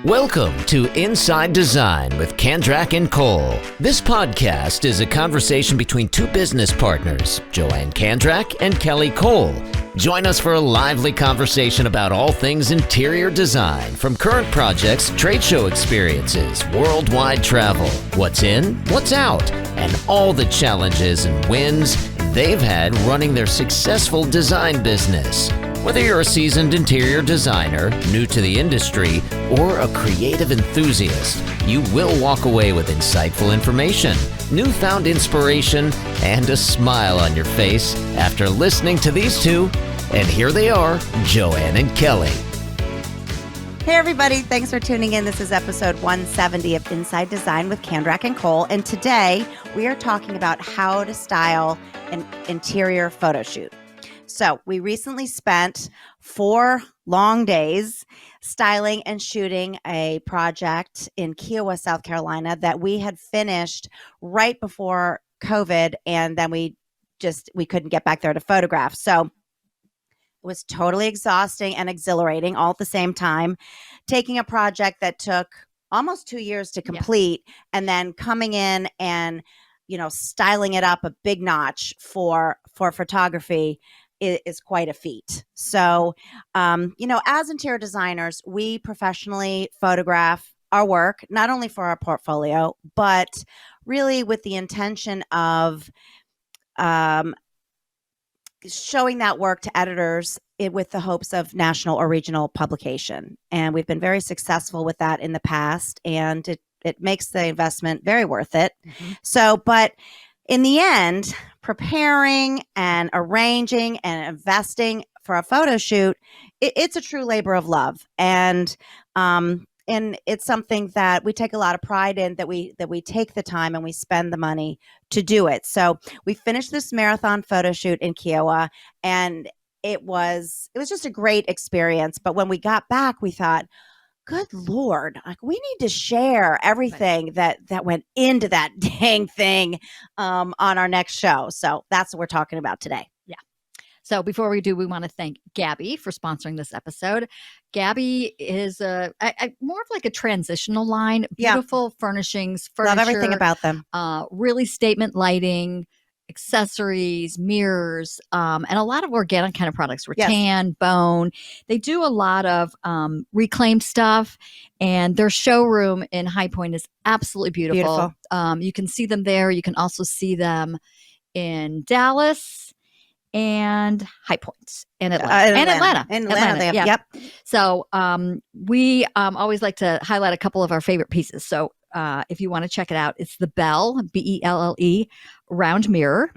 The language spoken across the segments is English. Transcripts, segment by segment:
Welcome to Inside Design with Kandrak and Cole. This podcast is a conversation between two business partners, Joanne Kandrak and Kelly Cole. Join us for a lively conversation about all things interior design, from current projects, trade show experiences, worldwide travel, what's in, what's out, and all the challenges and wins they've had running their successful design business. Whether you're a seasoned interior designer, new to the industry, or a creative enthusiast, you will walk away with insightful information, newfound inspiration, and a smile on your face after listening to these two. And here they are, Joanne and Kelly. Hey everybody, thanks for tuning in. This is episode 170 of Inside Design with Kandrak and Cole. And today we are talking about how to style an interior photo shoot. So we recently spent 4 long days styling and shooting a project in Kiawah, South Carolina that we had finished right before COVID, and then we couldn't get back there to photograph. So it was totally exhausting and exhilarating all at the same time, taking a project that took almost 2 years to complete, and then coming in and, styling it up a big notch for photography is quite a feat. So, as interior designers, we professionally photograph our work, not only for our portfolio, but really with the intention of showing that work to editors with the hopes of national or regional publication. And we've been very successful with that in the past, and it makes the investment very worth it. Mm-hmm. So, but in the end, preparing and arranging and investing for a photo shoot, it's a true labor of love. And it's something that we take a lot of pride in, that we take the time and we spend the money to do it. So we finished this marathon photo shoot in Kiawah, and it was just a great experience. But when we got back, we thought, good Lord, like, we need to share everything that went into that dang thing on our next show. So that's what we're talking about today. Yeah. So before we do, we want to thank Gabby for sponsoring this episode. Gabby is more of like a transitional line, beautiful furnishings, furniture. Love everything about them. Really statement lighting, accessories, mirrors, and a lot of organic kind of products, rattan, bone. They do a lot of reclaimed stuff, and their showroom in High Point is absolutely beautiful. You can see them there. You can also see them in Dallas and High Point and Atlanta. Atlanta. Yep. So we always like to highlight a couple of our favorite pieces. So if you want to check it out, it's the Belle, Belle, round mirror,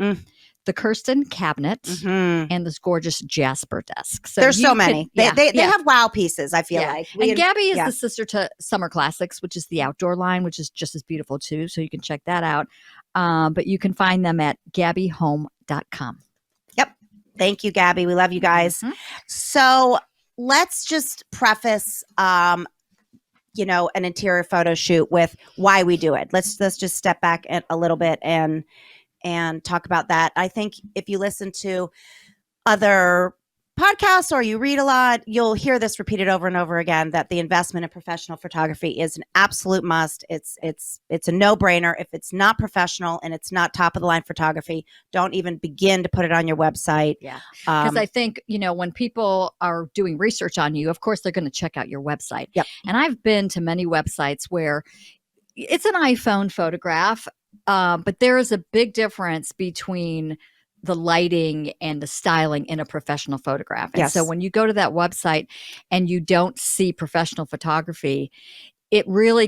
the Kirsten cabinet, and this gorgeous Jasper desk. So there's so many. They have wow pieces, I feel like. And Gabby is the sister to Summer Classics, which is the outdoor line, which is just as beautiful too. So you can check that out. But you can find them at gabbyhome.com. Yep. Thank you, Gabby. We love you guys. Mm-hmm. So let's just preface an interior photo shoot with why we do it. Let's just step back a little bit and talk about that. I think if you listen to other podcasts or you read a lot, you'll hear this repeated over and over again, that the investment in professional photography is an absolute must. It's a no-brainer. If it's not professional and it's not top of the line photography, don't even begin to put it on your website. Yeah. Because I think, when people are doing research on you, of course, they're going to check out your website. Yep. And I've been to many websites where it's an iPhone photograph, but there is a big difference between the lighting and the styling in a professional photograph. And so when you go to that website and you don't see professional photography, it really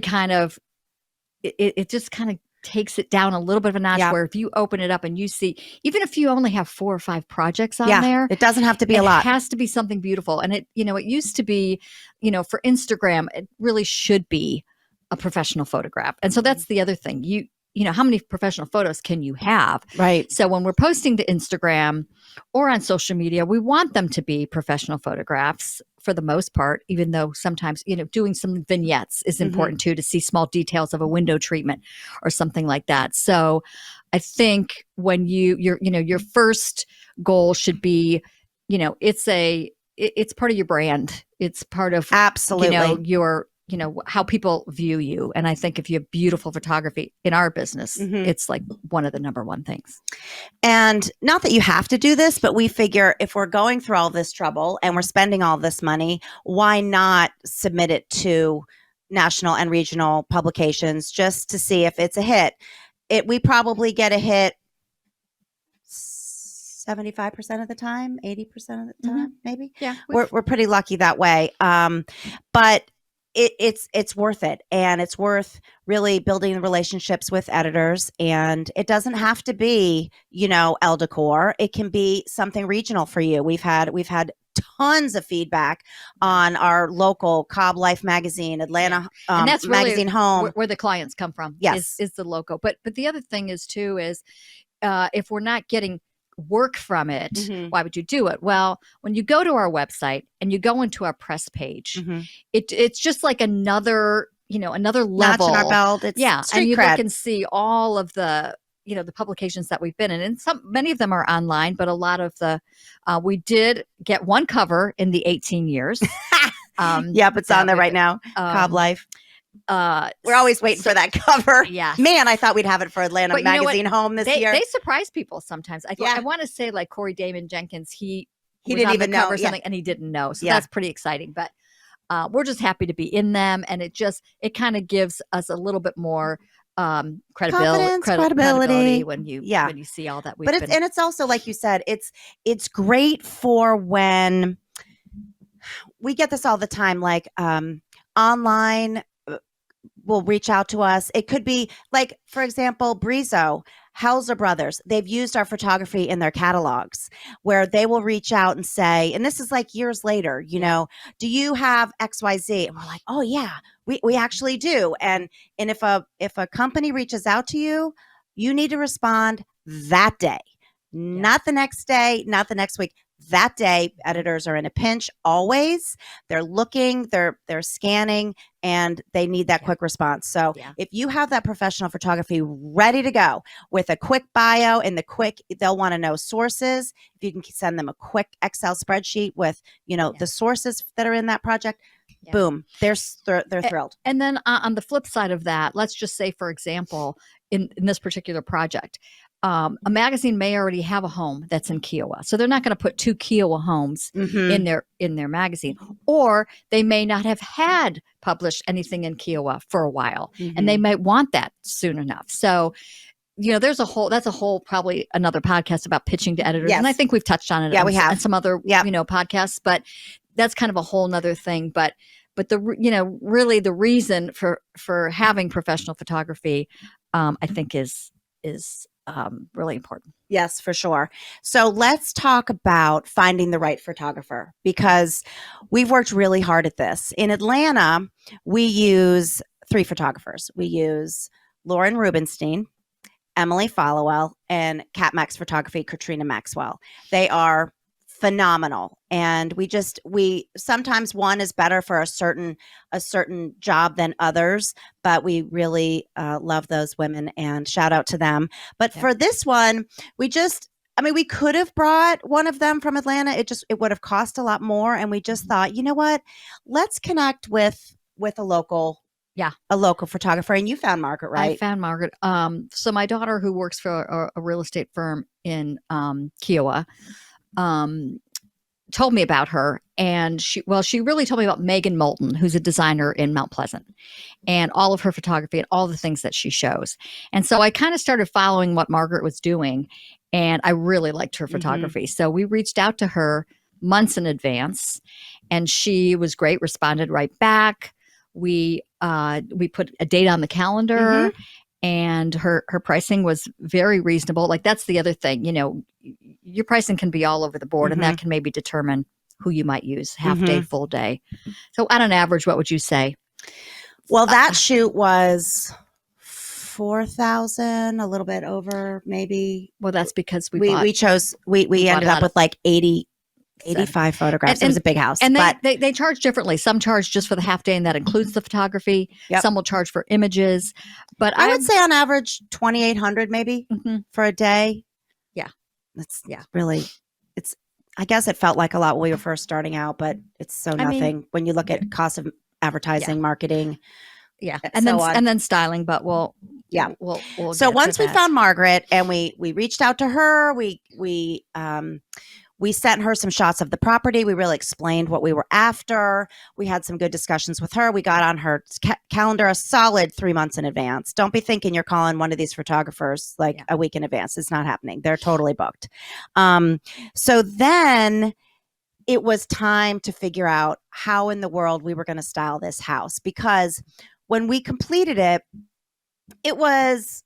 it just kind of takes it down a little bit of a notch, where if you open it up and you see, even if you only have 4 or 5 projects on there, it doesn't have to be a lot. It has to be something beautiful. And it used to be, for Instagram, it really should be a professional photograph. And so that's the other thing. How many professional photos can you have? Right. So when we're posting to Instagram or on social media, we want them to be professional photographs for the most part, even though sometimes, doing some vignettes is important too, to see small details of a window treatment or something like that. So I think when your first goal should be, it's part of your brand. It's part of absolutely your how people view you. And I think if you have beautiful photography in our business, it's like one of the number one things. And not that you have to do this, but we figure if we're going through all this trouble and we're spending all this money, why not submit it to national and regional publications just to see if it's a hit? We probably get a hit 75% of the time, 80% of the time, maybe. Yeah, we're pretty lucky that way. But it's worth it, and it's worth really building relationships with editors. And it doesn't have to be, Elle Decor. It can be something regional for you. We've had tons of feedback on our local Cobb Life magazine, Atlanta and that's magazine really home, where the clients come from. Yes, is the local. But the other thing is too is if we're not getting work from it, why would you do it? Well, when you go to our website and you go into our press page, it's just like another level. Notch in our belt. It's and you cred. look and see all of the the publications that we've been in, and many of them are online, but a lot of the we did get one cover in the 18 years. Yep, it's on there right now. Cobb Life. We're always waiting for that cover. Yeah, man, I thought we'd have it for Atlanta magazine home this year. They surprise people sometimes. I want to say like Corey Damon Jenkins. He didn't even know something, and he didn't know. So that's pretty exciting. But we're just happy to be in them, and it kind of gives us a little bit more credibility when you see all that we've been. And it's also, like you said, it's great for when we get this all the time, like online will reach out to us. It could be like, for example, Brizo, Hauser Brothers. They've used our photography in their catalogs where they will reach out and say, and this is like years later, do you have XYZ? And we're like, oh yeah, we actually do. And if a company reaches out to you, you need to respond that day, not the next day, not the next week. That day, editors are in a pinch always. They're looking, they're scanning, and they need that quick response. So if you have that professional photography ready to go with a quick bio and they'll want to know sources. If you can send them a quick Excel spreadsheet with, the sources that are in that project, boom, they're thrilled. And then on the flip side of that, let's just say, for example, in this particular project, a magazine may already have a home that's in Kiawah, so they're not going to put 2 Kiawah homes in their magazine, or they may not have had published anything in Kiawah for a while, and they might want that soon enough. So, that's a whole probably another podcast about pitching to editors, and I think we've touched on it. Yeah, we have, and some other podcasts, but that's kind of a whole nother thing. But the really the reason for having professional photography, I think is really important. Yes, for sure. So let's talk about finding the right photographer, because we've worked really hard at this. In Atlanta, we use 3 photographers. We use Lauren Rubenstein, Emily Followell, and CatMax Photography, Katrina Maxwell. They are phenomenal. And we sometimes one is better for a certain job than others, but we really love those women and shout out to them. But for this one, we could have brought one of them from Atlanta. It would have cost a lot more. And we just thought, you know what, let's connect with a local photographer. And you found Margaret, right? I found Margaret. So my daughter, who works for a real estate firm in Kiawah, told me about her, and she really told me about Megan Moulton, who's a designer in Mount Pleasant, and all of her photography and all the things that she shows. And so I kind of started following what Margaret was doing, and I really liked her photography. So we reached out to her months in advance, and she was great, responded right back. We put a date on the calendar, and her pricing was very reasonable. Like, that's the other thing, your pricing can be all over the board, and that can maybe determine who you might use, half day, full day. So on an average, what would you say? Well, that shoot was $4,000, a little bit over, maybe. Well, that's because we ended up with like 85 photographs. It was a big house. And they charge differently. Some charge just for the half day, and that includes the photography. Some will charge for images. But I would say on average $2,800 maybe for a day. That's really, I guess it felt like a lot when we were first starting out, but it's so nothing when you look at cost of advertising, marketing. Yeah. And then styling, but we'll so get once to we that. found Margaret and we reached out to her, we sent her some shots of the property. We really explained what we were after. We had some good discussions with her. We got on her calendar a solid 3 months in advance. Don't be thinking you're calling one of these photographers like a week in advance. It's not happening. They're totally booked. So then it was time to figure out how in the world we were going to style this house, because when we completed it, it was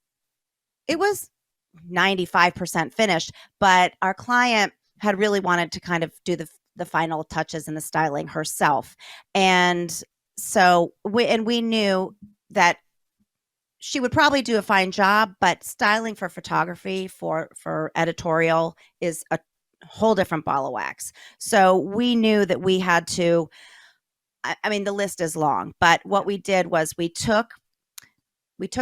95% finished, but our client had really wanted to kind of do the final touches and the styling herself. And so we knew that she would probably do a fine job, but styling for photography, for editorial, is a whole different ball of wax. So we knew that we had to, I mean, the list is long, but what we did was we took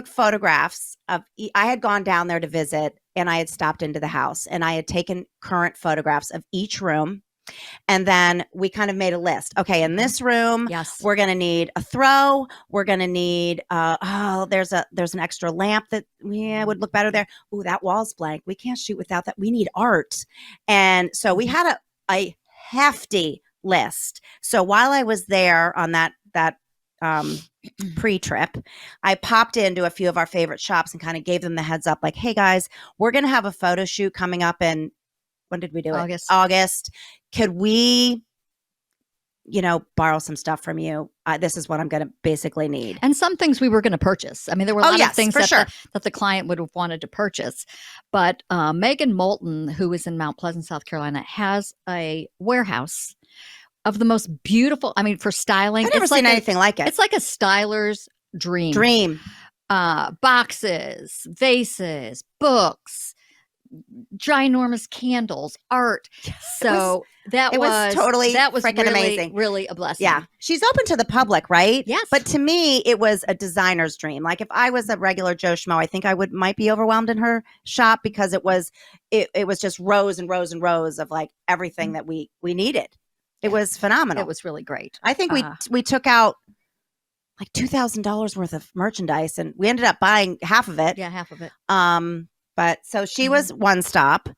photographs of, I had gone down there to visit and I had stopped into the house and I had taken current photographs of each room. And then we kind of made a list. Okay, in this room, we're going to need a throw. We're going to need, there's an extra lamp that would look better there. Ooh, that wall's blank. We can't shoot without that. We need art. And so we had a hefty list. So while I was there on that pre-trip, I popped into a few of our favorite shops and kind of gave them the heads up, like, hey guys, we're going to have a photo shoot coming up in, when did we do it? August. Could we, borrow some stuff from you? This is what I'm going to basically need. And some things we were going to purchase. I mean, there were a lot of things that the client would have wanted to purchase. But Megan Moulton, who is in Mount Pleasant, South Carolina, has a warehouse of the most beautiful, I mean, for styling. I've never seen anything like it. It's like a styler's dream. Boxes, vases, books, ginormous candles, art. So that was really amazing. Really a blessing. Yeah. She's open to the public, right? Yes. But to me, it was a designer's dream. Like if I was a regular Joe Schmo, I think I might be overwhelmed in her shop, because it was just rows and rows and rows of like everything that we needed. It was phenomenal. It was really great. I think we took out like $2,000 worth of merchandise, and we ended up buying half of it. Yeah, half of it. But so she was one stop.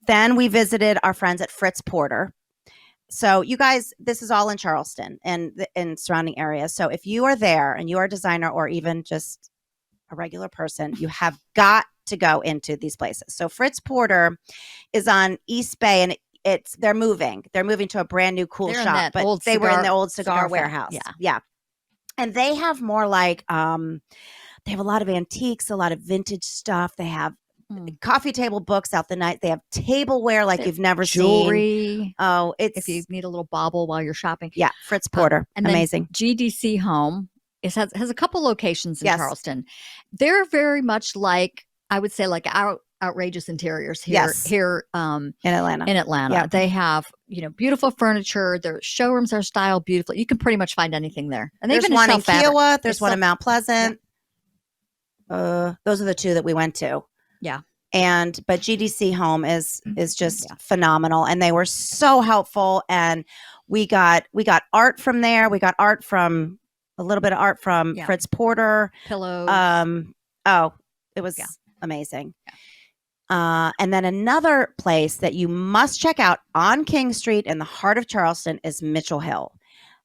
Then we visited our friends at Fritz Porter. So you guys, this is all in Charleston and in surrounding areas. So if you are there and you are a designer or even just a regular person, you have got to go into these places. So Fritz Porter is on East Bay, and they're moving to a brand new cool shop, but they were in the old cigar warehouse. Yeah. And they have more like, they have a lot of antiques, a lot of vintage stuff. They have coffee table books out the night. They have tableware like you've never seen. Oh, if you need a little bobble while you're shopping. Yeah. Fritz Porter. And amazing. GDC Home has a couple locations in Charleston. They're very much like, I would say, like our outrageous interiors here in Atlanta. Yep. They have beautiful furniture. Their showrooms are styled beautifully. You can pretty much find anything there. And there's one in Kiawah. There's one in Mount Pleasant. Yeah. Those are the two that we went to. Yeah. But GDC Home is just phenomenal, and they were so helpful. And we got art from there. We got a little bit of art from Fritz Porter. Pillows. It was amazing. Yeah. And then another place that you must check out on King Street in the heart of Charleston is Mitchell Hill.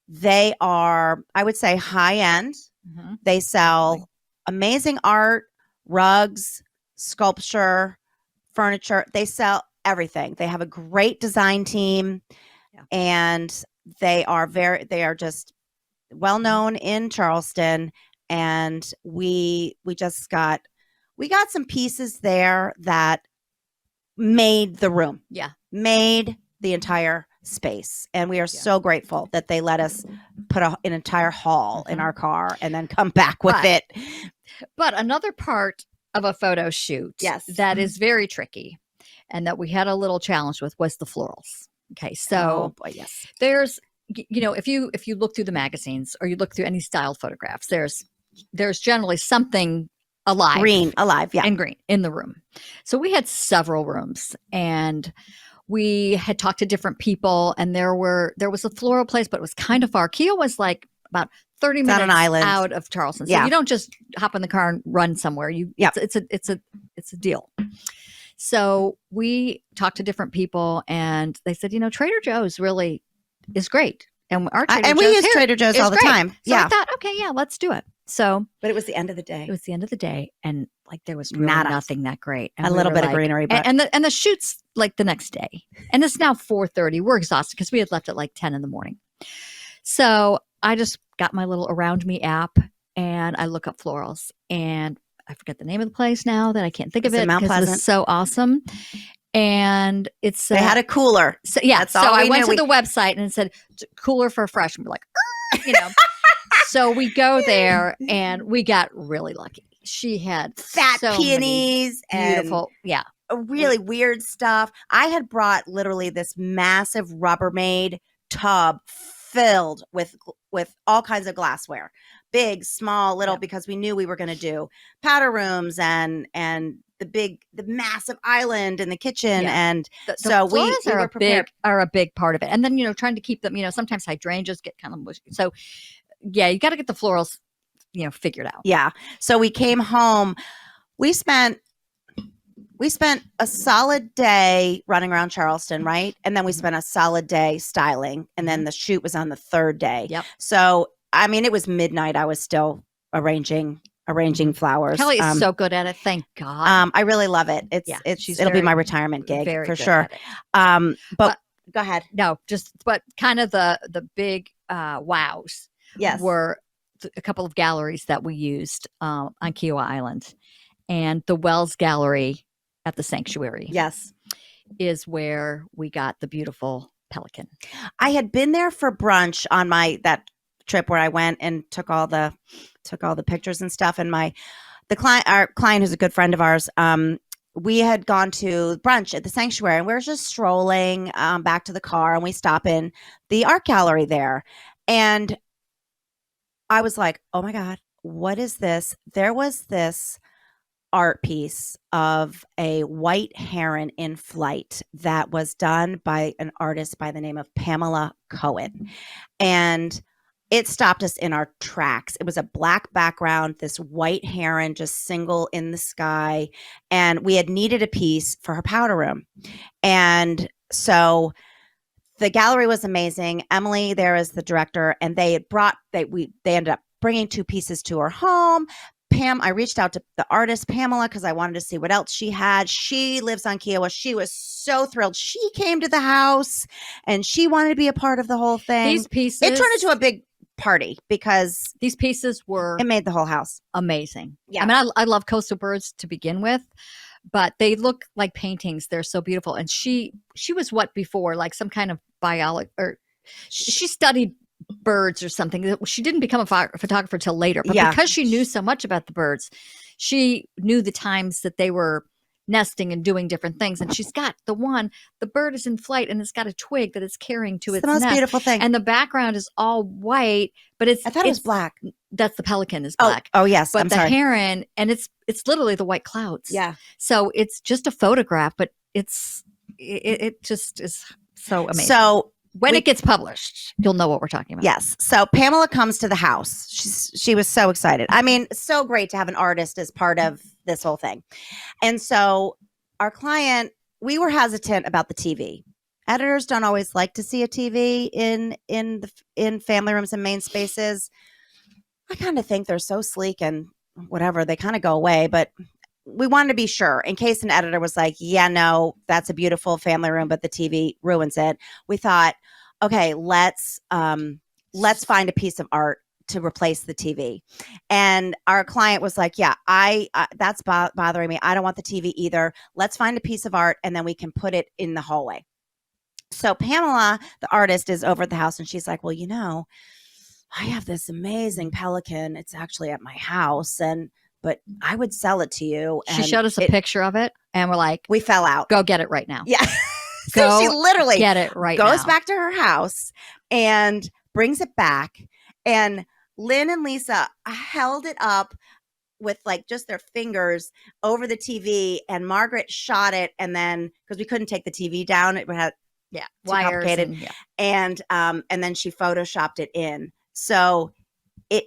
They are, I would say, high end. Mm-hmm. They sell amazing art, rugs, sculpture, furniture. They sell everything. They have a great design team, and they are just well known in Charleston. And we got some pieces there that made the room. Yeah. Made the entire space. And we are so grateful that they let us put an entire hall in our car and then come back with it. But another part of a photo shoot that is very tricky and that we had a little challenge with was the florals. Okay. So there's, if you look through the magazines or you look through any style photographs, there's generally something alive, green in the room. So we had several rooms, and we had talked to different people, and there was a floral place, but it was kind of far. Kiawah was like about 30 It's minutes on an island. out of Charleston. So Yeah. you don't just hop in the car and run somewhere. Yep. It's a deal. So we talked to different people, and they said, Trader Joe's really is great. And our Trader and Joe's we use here Trader Joe's is all the great. time. So Yeah. I thought, okay, yeah, let's do it. So But it was the end of the day. it was the end of the day, and like there was really Nada. nothing that great. And A we little were bit of like- greenery, but and the shoot's like the next day, and it's now 4:30. We're exhausted because we had left at like 10 in the morning. So I just got my little Around Me app, and I look up florals, and I forget the name of the place now that I can't think of It's in it Mount because it Pleasant. was so awesome. And it's they had a cooler. so yeah. That's So all I we went knew. to the website and it said cooler for fresh, and we're like, So we go there, and we got really lucky. She had Fat so many peonies and beautiful, yeah. really weird stuff. I had brought literally this massive Rubbermaid tub filled with all kinds of glassware, big, small, little, Yeah. because we knew we were going to do powder rooms and the massive island in the kitchen. Yeah. And The so we florals were prepared. are a big part of it. And then, trying to keep them, sometimes hydrangeas get kind of mushy. So yeah, you got to get the florals, figured out. Yeah. So we came home. We spent a solid day running around Charleston, right? And then we spent a solid day styling. And then the shoot was on the third day. Yep. So, I mean, it was midnight. I was still arranging flowers. Kelly is so good at it. Thank God. I really love it. she's It'll be very, my retirement gig very for good sure. at it. But go ahead. No, but kind of the big wows Yes. were a couple of galleries that we used on Kiawah Island. And the Wells Gallery at the Sanctuary Yes. is where we got the beautiful pelican. I had been there for brunch on that trip where I went and took all the pictures and stuff. And our client, who's a good friend of ours, we had gone to brunch at the Sanctuary, and we were just strolling back to the car, and we stop in the art gallery there. And I was like, oh my God, what is this? There was this art piece of a white heron in flight that was done by an artist by the name of Pamela Cohen. And it stopped us in our tracks. It was a black background, this white heron just single in the sky. And we had needed a piece for her powder room. And so the gallery was amazing. Emily there is the director, and they ended up bringing 2 pieces to her home. I reached out to the artist Pamela because I wanted to see what else she had. She lives on Kiawah. She was so thrilled. She came to the house and she wanted to be a part of the whole thing. These pieces, It turned into a big party because these pieces were it made the whole house amazing. Yeah. I mean, I love coastal birds to begin with, but they look like paintings. They're so beautiful. And she was what before, like some kind of biology, or she studied birds or something. She didn't become a photographer till later, but because she knew so much about the birds, she knew the times that they were nesting and doing different things. And she's got the bird is in flight, and it's got a twig that it's carrying to its the most nest. beautiful thing. And the background is all white, but I thought it was black. That's the pelican is black. Oh yes. But I'm the sorry. heron, and it's literally the white clouds. Yeah. So it's just a photograph, but it just is so amazing. So when it gets published, you'll know what we're talking about. yes. So Pamela comes to the house. She was so excited. I mean, so great to have an artist as part of this whole thing. And so our client, we were hesitant about the TV. Editors don't always like to see a TV in family rooms and main spaces. I kind of think they're so sleek and whatever, they kind of go away, but we wanted to be sure in case an editor was like, yeah, no, that's a beautiful family room, but the TV ruins it. We thought, okay, let's find a piece of art to replace the TV. And our client was like, yeah, that's bothering me. I don't want the TV either. Let's find a piece of art, and then we can put it in the hallway. So Pamela, the artist, is over at the house, and she's like, well, I have this amazing pelican. It's actually at my house, but I would sell it to you. She And showed us a picture of it, and we're like, we fell out. go get it right now. Yeah. So she literally get it right goes now. back to her house and brings it back. And Lynn and Lisa held it up with like just their fingers over the TV, and Margaret shot it. And then, because we couldn't take the TV down, it had too wires complicated. And then she photoshopped it in. So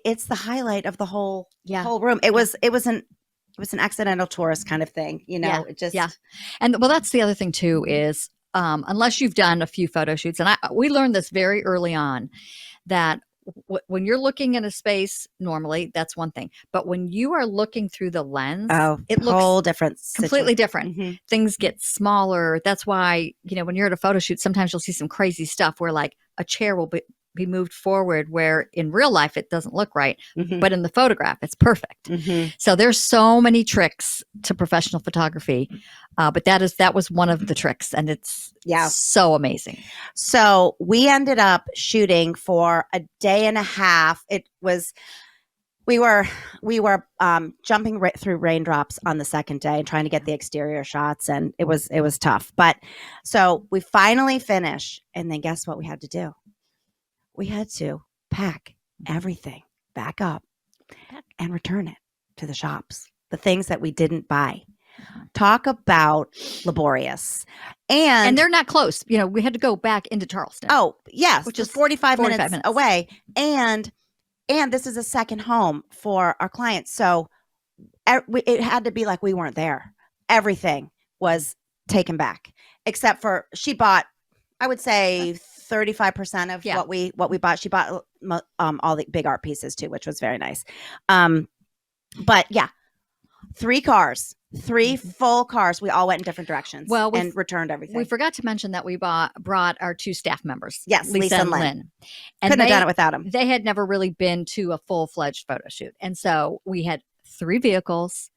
it's the highlight of the whole Yeah. whole room. It was an accidental tourist kind of thing, It just And well, that's the other thing too is unless you've done a few photo shoots, and we learned this very early on that when you're looking in a space normally, that's one thing, but when you are looking through the lens, it looks whole different completely different. Mm-hmm. Things get smaller. That's why when you're at a photo shoot, sometimes you'll see some crazy stuff where like a chair will be moved forward where in real life it doesn't look right, Mm-hmm. but in the photograph it's perfect. Mm-hmm. So there's so many tricks to professional photography, but that was one of the tricks, and it's so amazing. So we ended up shooting for a day and a half. We were jumping right through raindrops on the second day and trying to get the exterior shots, and it was tough. But so we finally finish, and then guess what we had to do? We had to pack everything back up and return it to the shops. The things that we didn't buy. Talk about laborious. And they're not close. We had to go back into Charleston. Oh, yes. Which is is 45 minutes minutes away. And this is a second home for our clients. So it had to be like we weren't there. Everything was taken back, except for she bought, I would say 35% of what we bought. She bought all the big art pieces too, which was very nice. But yeah, 3 cars, 3 full cars. We all went in different directions and returned everything. We forgot to mention that we brought our 2 staff members. Yes, Lisa and Lynn. And couldn't have done it without them. They had never really been to a full-fledged photo shoot. And so we had 3 vehicles.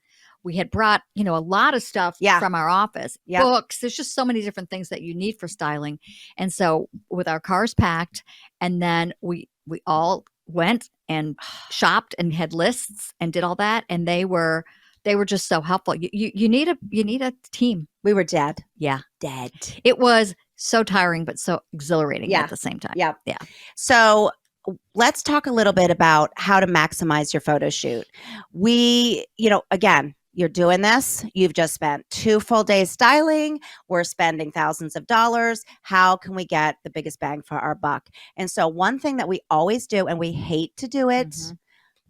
We had brought, a lot of stuff from our office, books. There's just so many different things that you need for styling. And so with our cars packed, and then we all went and shopped and had lists and did all that. And they were just so helpful. You need a team. We were dead. Yeah. Dead. It was so tiring, but so exhilarating at the same time. Yeah. Yeah. So let's talk a little bit about how to maximize your photo shoot. Again, you're doing this. You've just spent 2 full days styling. We're spending thousands of dollars. How can we get the biggest bang for our buck? And so one thing that we always do, and we hate to do it,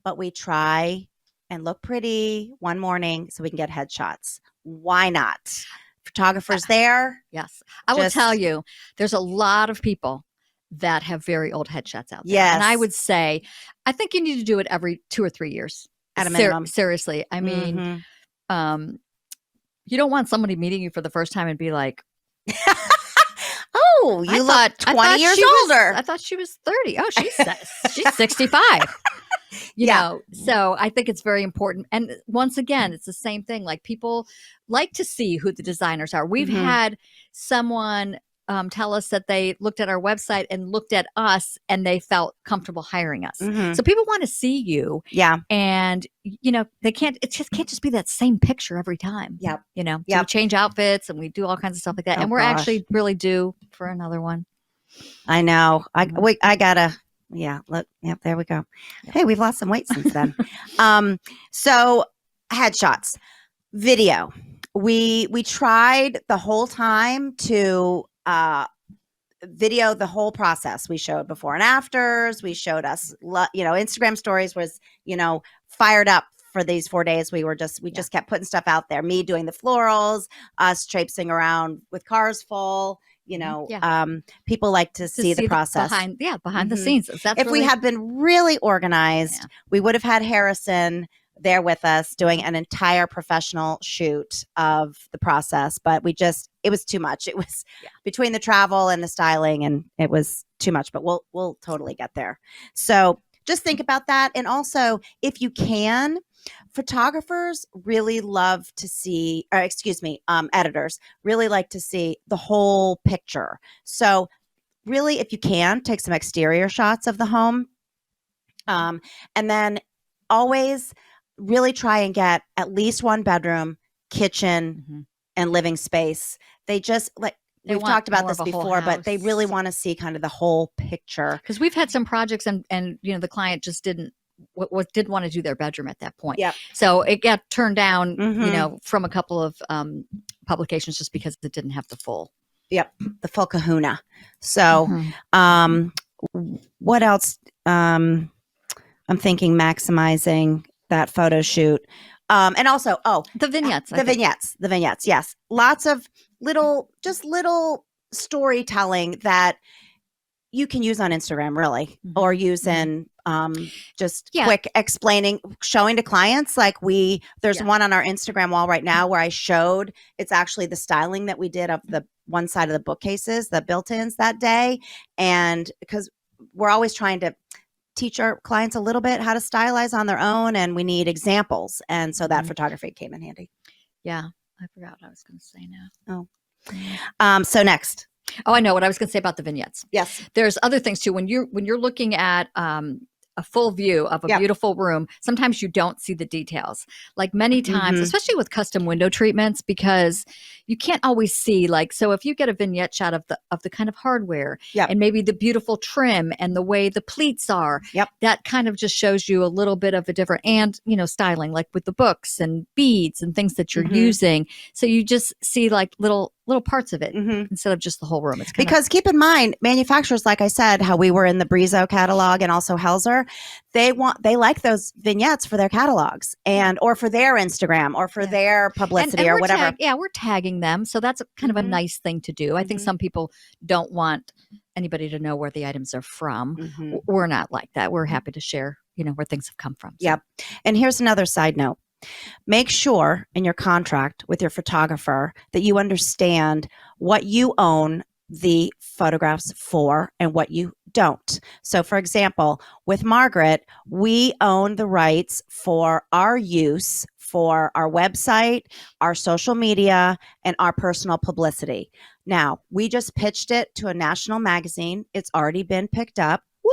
but we try and look pretty one morning so we can get headshots. Why not? Photographers there. Yes. I will tell you, there's a lot of people that have very old headshots out there. Yes. And I would say, I think you need to do it every 2 or 3 years. At a minimum. Seriously. I mean, you don't want somebody meeting you for the first time and be like, oh, you look 20 years older. I thought she was 30. Oh, she's 65. You know, so I think it's very important. And once again, it's the same thing. Like, people like to see who the designers are. We've had someone tell us that they looked at our website and looked at us and they felt comfortable hiring us. So people want to see you. Yeah. And, it just can't just be that same picture every time. Yep. So we change outfits and we do all kinds of stuff like that. And we're actually really due for another one. I know. I gotta. Yeah, look. Yep, there we go. Yep. Hey, we've lost some weight since then. So headshots, video. We tried the whole time to video the whole process. We showed before and afters. We showed us, Instagram stories was, fired up for these 4 days. We just kept putting stuff out there. Me doing the florals, us traipsing around with cars full. People like to see the process behind the scenes. If we had been really organized, we would have had Harrison there with us doing an entire professional shoot of the process. But it was too much. It was between the travel and the styling, and it was too much. But we'll totally get there. So just think about that. And also, if you can, photographers really love to see, editors really like to see the whole picture. So really, if you can, take some exterior shots of the home. And then always really try and get at least 1 bedroom, kitchen, and living space. They just we've talked about this before, but they really want to see kind of the whole picture. Because we've had some projects and the client just didn't want to do their bedroom at that point. Yep. So it got turned down, from a couple of publications just because it didn't have the full. Yep. The full kahuna. So what else? I'm thinking maximizing that photo shoot. And also, The vignettes. the vignettes. Yes. Lots of little storytelling that you can use on Instagram, really, or use in just quick explaining, showing to clients. Like there's one on our Instagram wall right now where I showed, it's actually the styling that we did of the one side of the bookcases, the built-ins that day. And because we're always trying to teach our clients a little bit how to stylize on their own, and we need examples. And so that photography came in handy. Yeah. I forgot what I was going to say now. So next. Oh, I know what I was going to say about the vignettes. Yes. There's other things too. When you're looking at a full view of a beautiful room, sometimes you don't see the details. Like many times, especially with custom window treatments, because you can't always see. Like, so if you get a vignette shot of the kind of hardware and maybe the beautiful trim and the way the pleats are, that kind of just shows you a little bit of a different, and styling, like with the books and beads and things that you're using. So you just see like little parts of it instead of just the whole room. It's because keep in mind, manufacturers, like I said, how we were in the Brizo catalog and also Helzer, they like those vignettes for their catalogs or for their Instagram or for their publicity or whatever. We're tagging them. So that's kind of a nice thing to do. I think some people don't want anybody to know where the items are from. We're not like that. We're happy to share, where things have come from. So. Yep. And here's another side note. Make sure in your contract with your photographer that you understand what you own the photographs for and what you don't. So, for example, with Margaret, we own the rights for our use for our website, our social media, and our personal publicity. Now, we just pitched it to a national magazine. It's already been picked up. Woo!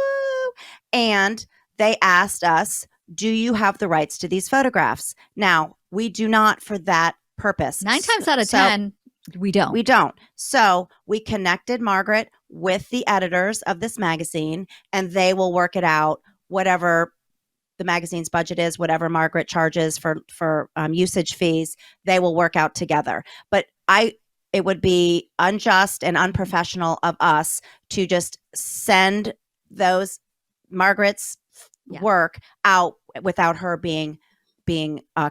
And they asked us, do you have the rights to these photographs? Now, we do not for that purpose. 9 times out of 10, we don't. We don't. So we connected Margaret with the editors of this magazine, and they will work it out, whatever the magazine's budget is, whatever Margaret charges for usage fees, they will work out together. But it would be unjust and unprofessional of us to just send those Margaret's work out without her being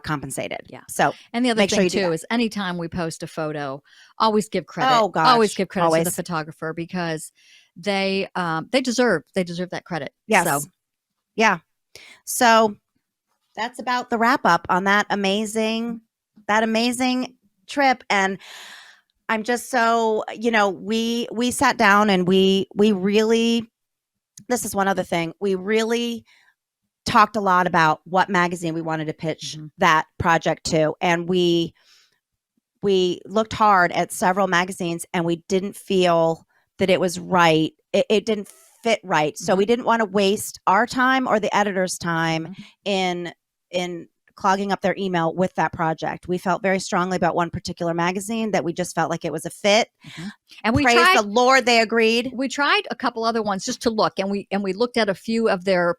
compensated. Yeah. So, and the other thing too is anytime we post a photo, always give credit. Oh gosh. Always give credit to the photographer because they deserve that credit. Yes. So. Yeah. So that's about the wrap up on that amazing trip. And I'm just so, we sat down and we really, this is one other thing. We really talked a lot about what magazine we wanted to pitch that project to. And we looked hard at several magazines and we didn't feel that it was right. It didn't fit right. So we didn't want to waste our time or the editor's time in clogging up their email with that project. We felt very strongly about one particular magazine that we just felt like it was a fit. And we praise the Lord, they agreed. We tried a couple other ones just to look, and we looked at a few of their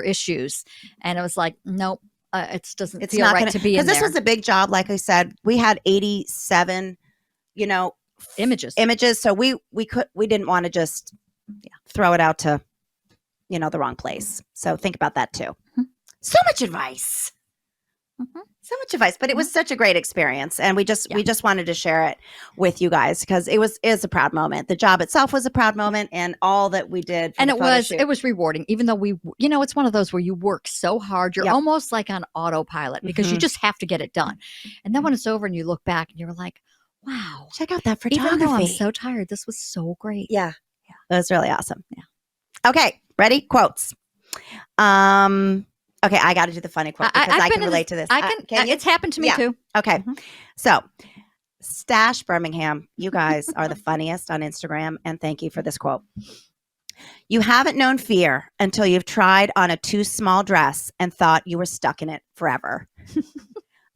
issues, and it was like, nope, it doesn't feel not right to be in there. Because this was a big job, like I said. We had 87, images. So we didn't want to just throw it out to, the wrong place. So think about that too. So much advice. So much advice, but it was such a great experience, and we just wanted to share it with you guys because it is a proud moment. The job itself was a proud moment, and all that we did, and it was rewarding. Even though it's one of those where you work so hard, you're almost like on autopilot because you just have to get it done. And then when it's over and you look back and you're like, "Wow, check out that photography!" Even though I'm so tired, this was so great. Yeah, it was really awesome. Yeah. Okay, ready? Quotes. Okay, I got to do the funny quote because I can relate to this. Can you? It's happened to me too. Okay. So, Stash Birmingham, you guys are the funniest on Instagram, and thank you for this quote. You haven't known fear until you've tried on a too small dress and thought you were stuck in it forever.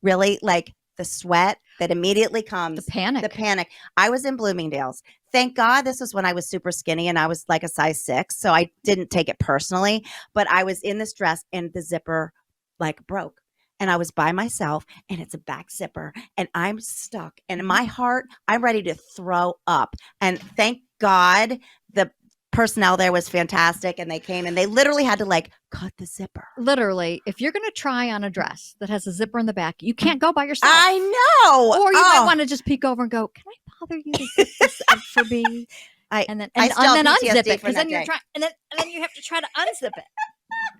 Really? Like the sweat that immediately comes. The panic. I was in Bloomingdale's. Thank God this was when I was super skinny and I was like a size 6. So I didn't take it personally, but I was in this dress and the zipper like broke and I was by myself and it's a back zipper and I'm stuck and in my heart, I'm ready to throw up. And thank God the personnel there was fantastic, and they came and they literally had to like cut the zipper. Literally, if you're going to try on a dress that has a zipper in the back, you can't go by yourself. I know. Or you might want to just peek over and go, "Can I bother you to zip this up for me?" And then unzip it, because then you're trying, and then you have to try to unzip it.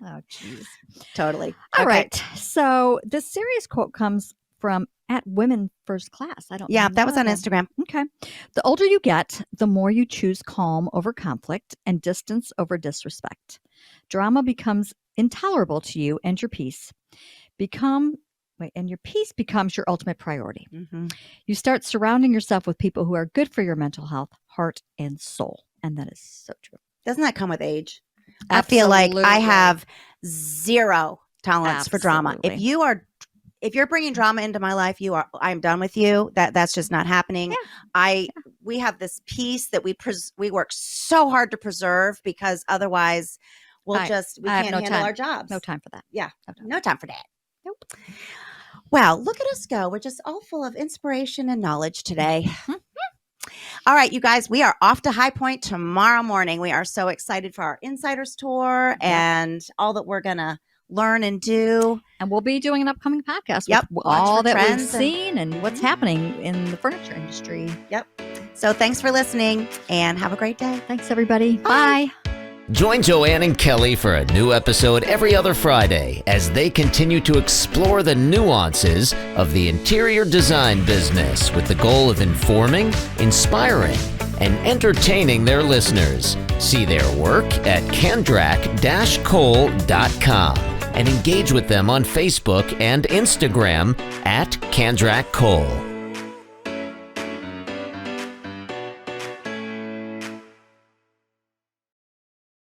Oh, jeez. Totally. All right. So this series quote comes from at Women First Class. I don't. Yeah, know that was on them. Instagram. Okay. The older you get, the more you choose calm over conflict and distance over disrespect. Drama becomes intolerable to you, and your peace becomes your ultimate priority. Mm-hmm. You start surrounding yourself with people who are good for your mental health, heart, and soul. And that is so true. Doesn't that come with age? Absolutely. I feel like I have zero tolerance for drama. If you're bringing drama into my life, I'm done with you. That's just not happening. Yeah. We have this peace that we work so hard to preserve, because otherwise we can't handle our jobs. No time for that. Yeah. No time for that. Nope. Wow, look at us go. We're just all full of inspiration and knowledge today. All right, you guys, we are off to High Point tomorrow morning. We are so excited for our Insiders Tour and all that we're going to learn and do. And we'll be doing an upcoming podcast with Watch all for that we've trends seen and what's happening in the furniture industry. Yep. So thanks for listening, and have a great day. Thanks, everybody. Bye. Join Joanne and Kelly for a new episode every other Friday as they continue to explore the nuances of the interior design business with the goal of informing, inspiring, and entertaining their listeners. See their work at Kandrak-Cole.com and engage with them on Facebook and Instagram at Kandrak Cole.